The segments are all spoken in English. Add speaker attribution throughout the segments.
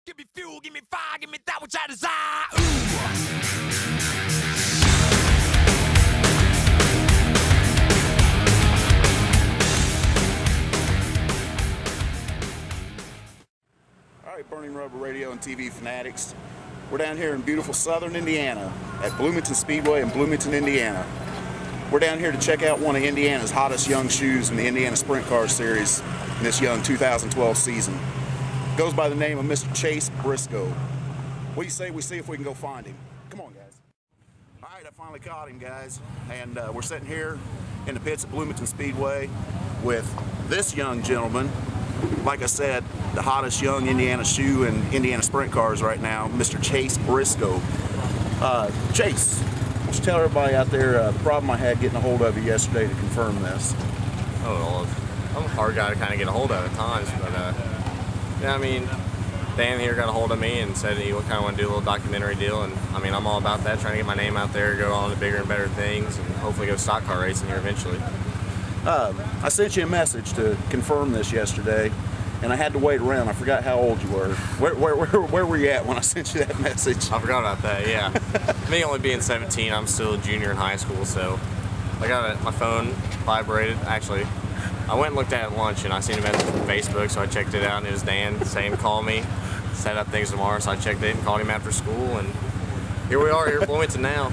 Speaker 1: Give me fuel, give me fire, give me that which I desire. Ooh.
Speaker 2: All right, Burning Rubber Radio and TV fanatics. We're down here in beautiful southern Indiana at Bloomington Speedway in Bloomington, Indiana. We're down here to check out one of Indiana's hottest young shoes in the Indiana Sprint Car Series in this young 2012 season. Goes by the name of Mr. Chase Briscoe. What do you say we see if we can go find him? Come on, guys. All right, I finally caught him, guys. And we're sitting here in the pits at Bloomington Speedway with this young gentleman. Like I said, the hottest young Indiana shoe in Indiana Sprint Cars right now, Mr. Chase Briscoe. Chase, why don't you tell everybody out there the problem I had getting a hold of you yesterday to confirm this?
Speaker 3: Oh, well, I'm a hard guy to kind of get a hold of at times, but yeah, I mean, Dan here got a hold of me and said he kind of want to do a little documentary deal, and I mean, I'm all about that, trying to get my name out there, go on to bigger and better things, and hopefully go stock car racing here eventually.
Speaker 2: I sent you a message to confirm this yesterday, and I had to wait around. I forgot how old you were. Where were you at when I sent you that message?
Speaker 3: I forgot about that, yeah. Me only being 17, I'm still a junior in high school, so I got my phone vibrated. Actually, I went and looked at it at lunch, and I seen a message from Facebook, so I checked it out, and it was Dan saying call me, set up things tomorrow, so I checked it and called him after school, and here we are here at Bloomington now.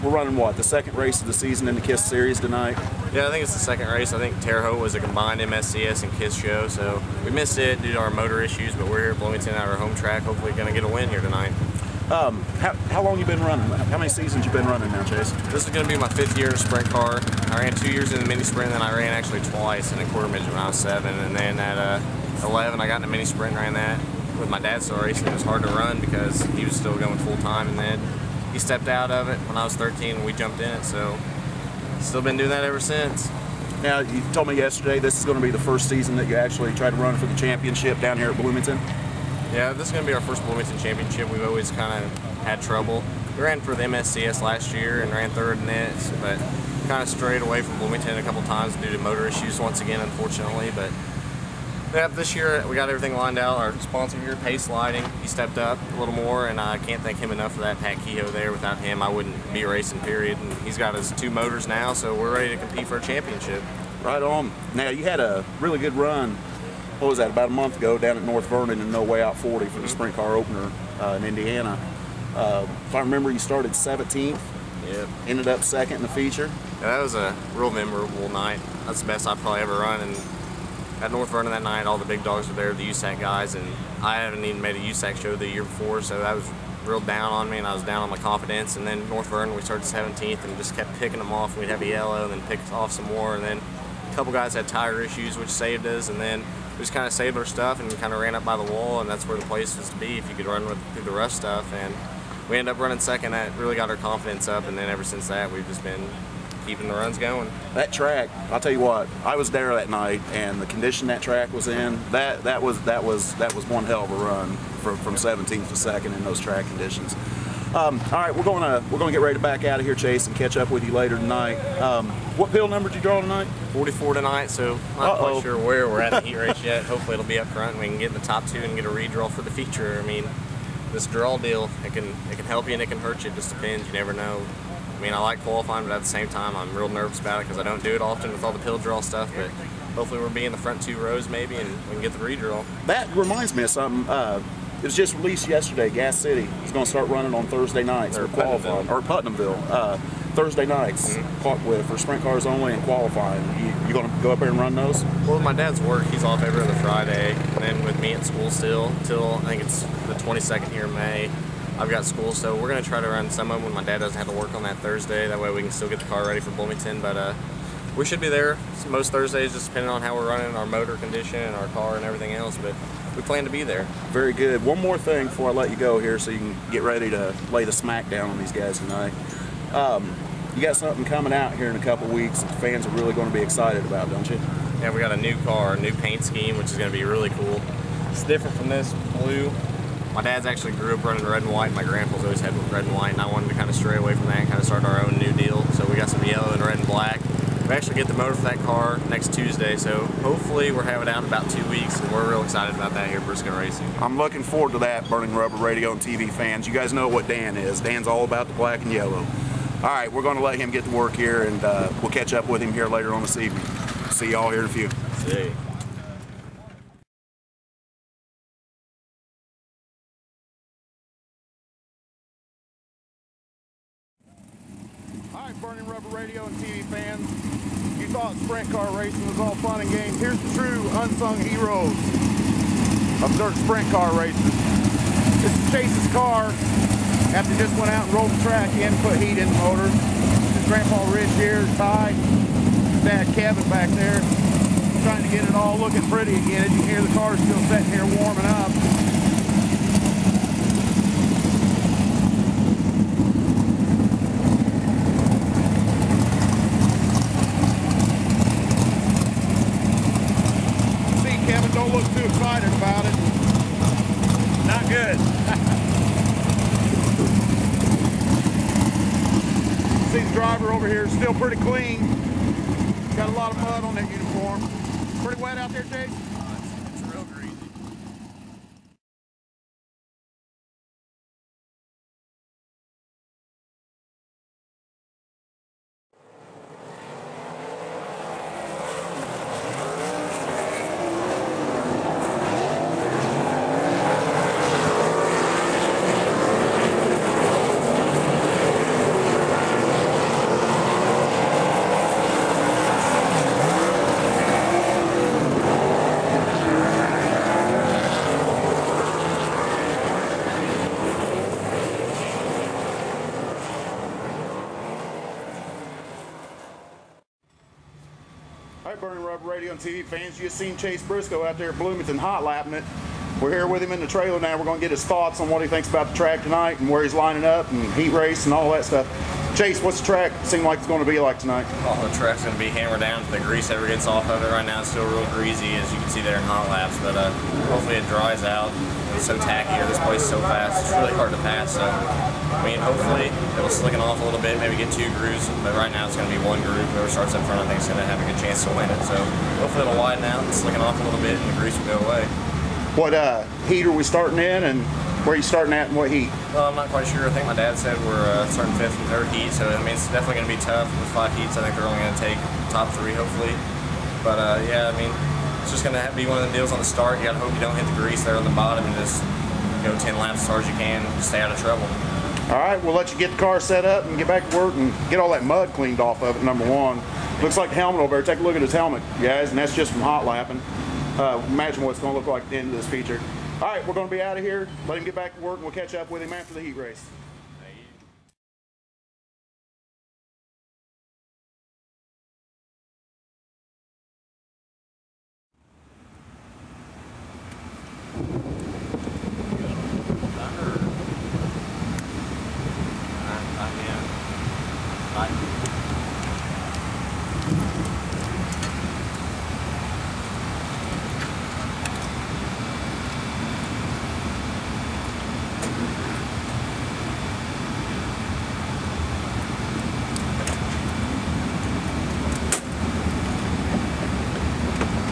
Speaker 2: We're running what, the second race of the season in the KISS series tonight?
Speaker 3: Yeah, I think it's the second race. I think Terre Haute was a combined MSCS and KISS show, so we missed it due to our motor issues, but we're here at Bloomington at our home track, hopefully going to get a win here tonight.
Speaker 2: How long you been running? How many seasons you been running now, Chase?
Speaker 3: This is going to be my 5th year in a sprint car. I ran 2 years in the mini sprint, and then I ran actually twice in a quarter midget when I was 7, and then at 11 I got in a mini sprint and ran that with my dad still racing. It was hard to run because he was still going full time, and then he stepped out of it when I was 13 and we jumped in it, so still been doing that ever since.
Speaker 2: Now, you told me yesterday this is going to be the first season that you actually try to run for the championship down here at Bloomington?
Speaker 3: Yeah, this is going to be our first Bloomington championship. We've always kind of had trouble. We ran for the MSCS last year and ran 3rd in it, but kind of strayed away from Bloomington a couple times due to motor issues once again, unfortunately. But yeah, this year we got everything lined out. Our sponsor here, Pace Lighting, he stepped up a little more, and I can't thank him enough for that. Pat Kehoe there. Without him, I wouldn't be racing, period. And he's got his 2 motors now, so we're ready to compete for a championship. Right on.
Speaker 2: Now, you had a really good run, what was that, about a month ago down at North Vernon in No Way Out 40 for the sprint car opener in Indiana. If I remember, you started 17th.
Speaker 3: Yep.
Speaker 2: Ended up 2nd in the feature.
Speaker 3: Yeah, that was a real memorable night. That's the best I've probably ever run. And at North Vernon that night, all the big dogs were there, the USAC guys, and I haven't even made a USAC show the year before, so that was real down on me, and I was down on my confidence. And then North Vernon, we started 17th and just kept picking them off. We'd have a yellow and then pick off some more, and then a couple guys had tire issues, which saved us, and then we just kind of saved our stuff and kind of ran up by the wall, and that's where the place was to be if you could run through the rough stuff. And we ended up running 2nd. That really got our confidence up, and then ever since that, we've just been keeping the runs going.
Speaker 2: That track, I'll tell you what, I was there that night, and the condition that track was in, that was one hell of a run from 17th to 2nd in those track conditions. All right, we're gonna get ready to back out of here, Chase, and catch up with you later tonight. What pill number did you draw tonight?
Speaker 3: 44 tonight, so not quite sure where we're at in the heat race yet. Hopefully it'll be up front and we can get in the top 2 and get a redraw for the feature. I mean, this draw deal, it can help you and it can hurt you. It just depends. You never know. I mean, I like qualifying, but at the same time, I'm real nervous about it because I don't do it often with all the pill draw stuff. But hopefully we'll be in the front 2 rows maybe, and we can get the redraw. That
Speaker 2: reminds me of something. It was just released yesterday. Gas City is going to start running on Thursday nights for qualifying, or Putnamville. Thursday nights for sprint cars only and qualifying. You going to go up there and run those?
Speaker 3: Well, with my dad's work, he's off every other Friday, and then with me at school still till I think it's the 22nd here in May. I've got school, so we're going to try to run some of them when my dad doesn't have to work on that Thursday. That way we can still get the car ready for Bloomington. But we should be there most Thursdays, just depending on how we're running, our motor condition, and our car, and everything else. But we plan to be there.
Speaker 2: Very good. One more thing before I let you go here, so you can get ready to lay the smack down on these guys tonight. You got something coming out here in a couple weeks that the fans are really going to be excited about, don't you?
Speaker 3: Yeah, we got a new car, a new paint scheme, which is going to be really cool. It's different from this blue. My dad's actually grew up running red and white. My grandpa's always had red and white, and I wanted to kind of stray away from that and kind of start our own new deal. So we got some yellow and red and black. We actually get the motor for that car next Tuesday, so hopefully we're having it out in about 2 weeks, and we're real excited about that here at Briscoe Racing.
Speaker 2: I'm looking forward to that, Burning Rubber Radio and TV fans. You guys know what Dan is. Dan's all about the black and yellow. All right, we're going to let him get to work here, and we'll catch up with him here later on this evening. See y'all here in a few.
Speaker 3: See you.
Speaker 2: All right, Burning Rubber Radio and TV fans. You thought sprint car racing was all fun and games. Here's the true unsung heroes of dirt sprint car races. This is Chase's car. After he just went out and rolled the track in, put heat in the motor. This is Grandpa Rich here, Ty, his dad Kevin back there, trying to get it all looking pretty again. As you can hear, the car's still sitting here warming up. Don't look too excited about it. Not good. See the driver over here is still pretty clean. Got a lot of mud on that uniform. Pretty wet out there, Chase?
Speaker 3: It's real greasy.
Speaker 2: All right, Burning Rubber Radio and TV fans, you just seen Chase Briscoe out there at Bloomington hot lapping it. We're here with him in the trailer now. We're going to get his thoughts on what he thinks about the track tonight and where he's lining up and heat race and all that stuff. Chase, what's the track seem like it's going to be like tonight?
Speaker 3: Oh, the track's going to be hammered down if the grease ever gets off of it. Right now it's still real greasy, as you can see there in hot laps, but hopefully it dries out. It's so tacky here, this place is so fast, it's really hard to pass. So, I mean, hopefully it'll slicken off a little bit, maybe get 2 grooves, but right now it's going to be 1 groove. Whoever starts up front, I think is going to have a good chance to win it. So hopefully it'll widen out and slicken off a little bit and the grease will go away.
Speaker 2: What heat are we starting in, and where are you starting at and what heat?
Speaker 3: Well, I'm not quite sure. I think my dad said we're starting 5th and 3rd heat, so I mean it's definitely going to be tough with 5 heats. I think they're only going to take top 3 hopefully. But yeah, I mean it's just going to be one of the deals on the start. You got to hope you don't hit the grease there on the bottom and just go 10 laps as hard as you can, just stay out of trouble.
Speaker 2: All right, we'll let you get the car set up and get back to work and get all that mud cleaned off of it, number 1. Looks like the helmet over there. Take a look at his helmet, guys, and that's just from hot lapping. Imagine what it's going to look like at the end of this feature. All right, we're going to be out of here. Let him get back to work, and we'll catch up with him after the heat race.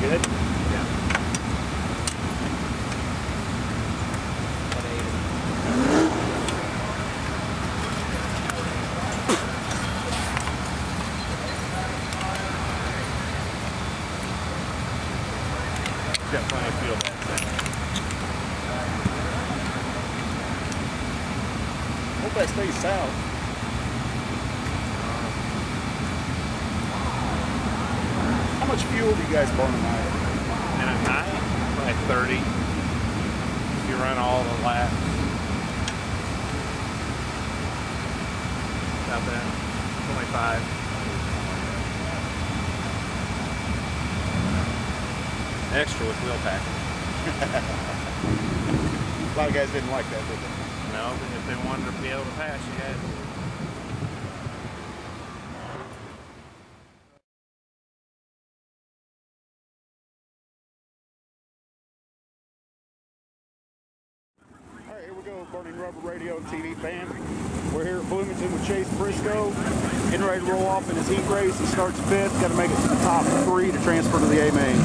Speaker 2: Good? Yeah. Got plenty of fuel back there. Hope that stays south. How much fuel do you guys burn a night?
Speaker 4: And at night, like 30. If you run all the laps. About that. 25. Extra with wheel packing.
Speaker 2: A lot of guys didn't like that, did they?
Speaker 4: No, but if they wanted to be able to pass, you had to.
Speaker 2: All right, here we go. Hello, Burning Rubber Radio and TV fans. We're here at Bloomington with Chase Briscoe, getting ready to roll off in his heat race. He starts 5th, got to make it to the top 3 to transfer to the A-main.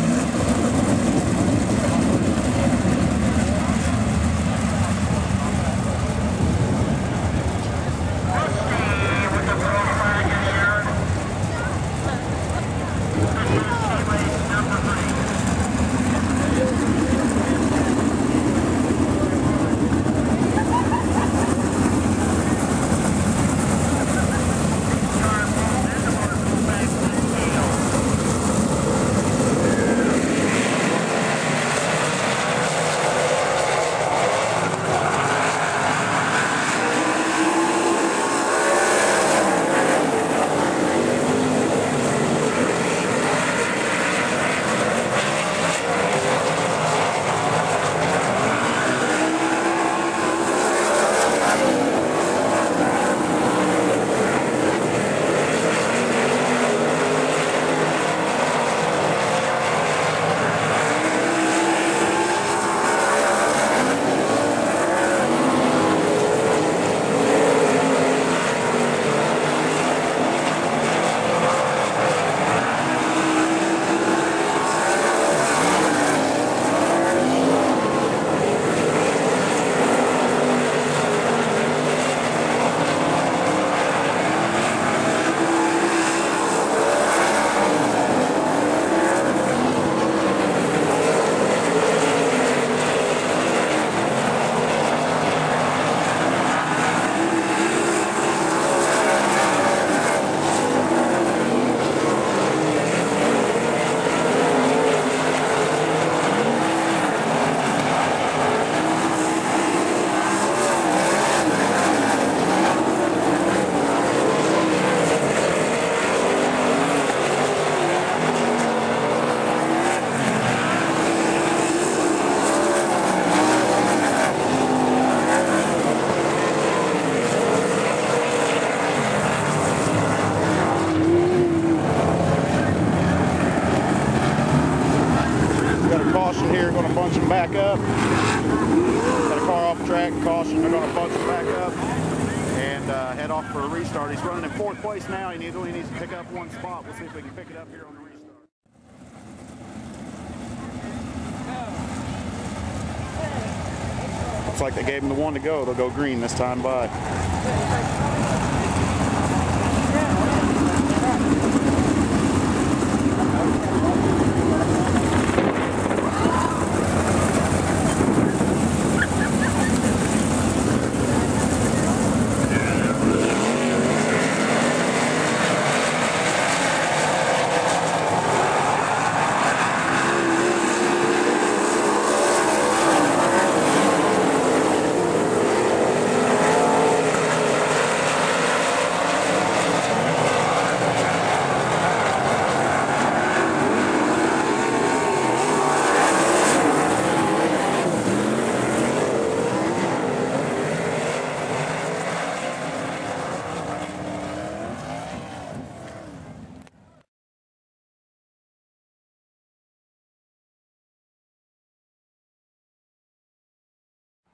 Speaker 2: Here, going to bunch them back up. Got a car off the track, caution, they're going to bunch them back up and head off for a restart. He's running in 4th place now. He only needs to pick up 1 spot. We'll see if we can pick it up here on the restart. Looks like they gave him the 1 to go. They'll go green this time by.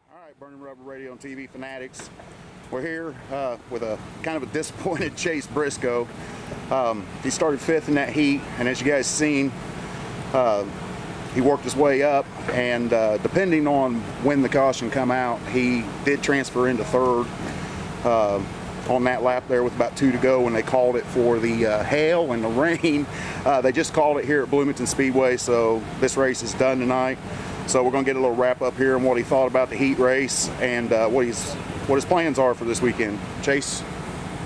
Speaker 2: All right, Burning Rubber Radio and TV fanatics. We're here with a kind of a disappointed Chase Briscoe. He started 5th in that heat, and as you guys seen, he worked his way up, and depending on when the caution come out, he did transfer into 3rd on that lap there with about 2 to go when they called it for the hail and the rain. They just called it here at Bloomington Speedway, so this race is done tonight. So we're going to get a little wrap up here on what he thought about the heat race and what his plans are for this weekend. Chase?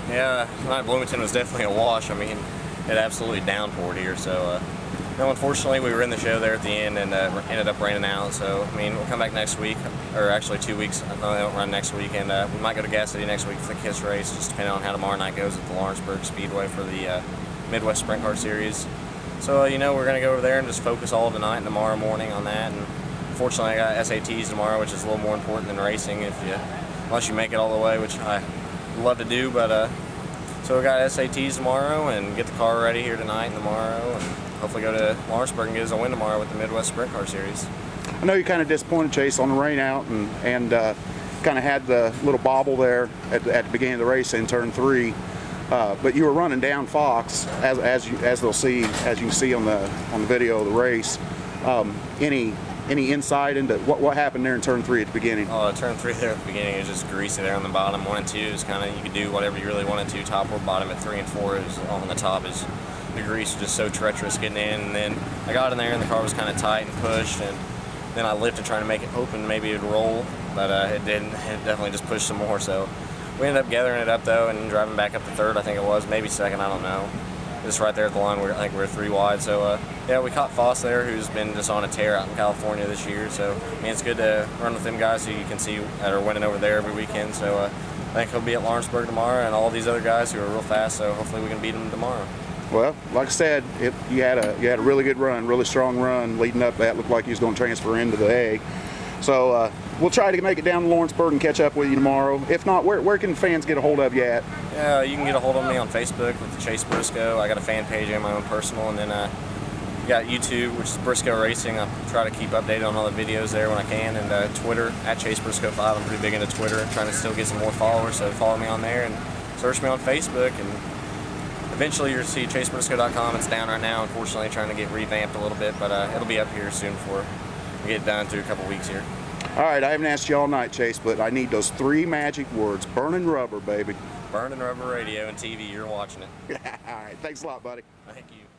Speaker 3: Yeah, tonight Bloomington was definitely a wash. I mean, it absolutely downpoured here. So, unfortunately, we were in the show there at the end and ended up raining out. So, I mean, we'll come back next week, or actually 2 weeks. No, they don't run next week, and we might go to Gas City next week for the KISS race, just depending on how tomorrow night goes at the Lawrenceburg Speedway for the Midwest Sprint Car Series. So, we're going to go over there and just focus all tonight and tomorrow morning on that. And unfortunately, I got SATs tomorrow, which is a little more important than racing unless you make it all the way, which I love to do. But so we got SATs tomorrow and get the car ready here tonight and tomorrow, and hopefully go to Lawrenceburg and get us a win tomorrow with the Midwest Sprint Car Series.
Speaker 2: I know you're kind of disappointed, Chase, on the rain out, and kind of had the little bobble there at the beginning of the race in turn 3. But you were running down Fox, as you can see on the video of the race. Any insight into what happened there in turn 3 at the beginning?
Speaker 3: Oh, turn 3 there at the beginning, it was just greasy there on the bottom. 1 and 2 is kind of, you could do whatever you really wanted to, top or bottom. At 3 and 4 is on the top, is the grease was just so treacherous getting in. And then I got in there and the car was kind of tight and pushed, and then I lifted trying to make it open, maybe it would roll, but it didn't. It definitely just pushed some more. So we ended up gathering it up though and driving back up to 3rd, I think it was, maybe 2nd, I don't know. Just right there at the line, I think we're 3 wide. So yeah, we caught Foss there, who's been just on a tear out in California this year. So I mean, it's good to run with them guys who you can see that are winning over there every weekend. So I think he'll be at Lawrenceburg tomorrow, and all these other guys who are real fast. So hopefully we can beat them tomorrow. Well,
Speaker 2: like I said, you had a really good run, really strong run leading up. That looked like he was going to transfer into the A. So we'll try to make it down to Lawrenceburg and catch up with you tomorrow. If not, where can fans get a hold of you at?
Speaker 3: Yeah, you can get a hold of me on Facebook with Chase Briscoe. I got a fan page and my own personal, and then you got YouTube, which is Briscoe Racing. I try to keep updated on all the videos there when I can, and Twitter at Chase Briscoe 5. I'm pretty big into Twitter, trying to still get some more followers, so follow me on there and search me on Facebook. And eventually you'll see chasebriscoe.com. It's down right now, unfortunately, trying to get revamped a little bit, but it'll be up here soon before we get it done through a couple weeks here.
Speaker 2: All right, I haven't asked you all night, Chase, but I need those 3 magic words. Burning rubber, baby.
Speaker 3: Burning Rubber Radio and TV, you're watching it.
Speaker 2: All right, thanks a lot, buddy.
Speaker 3: Thank you.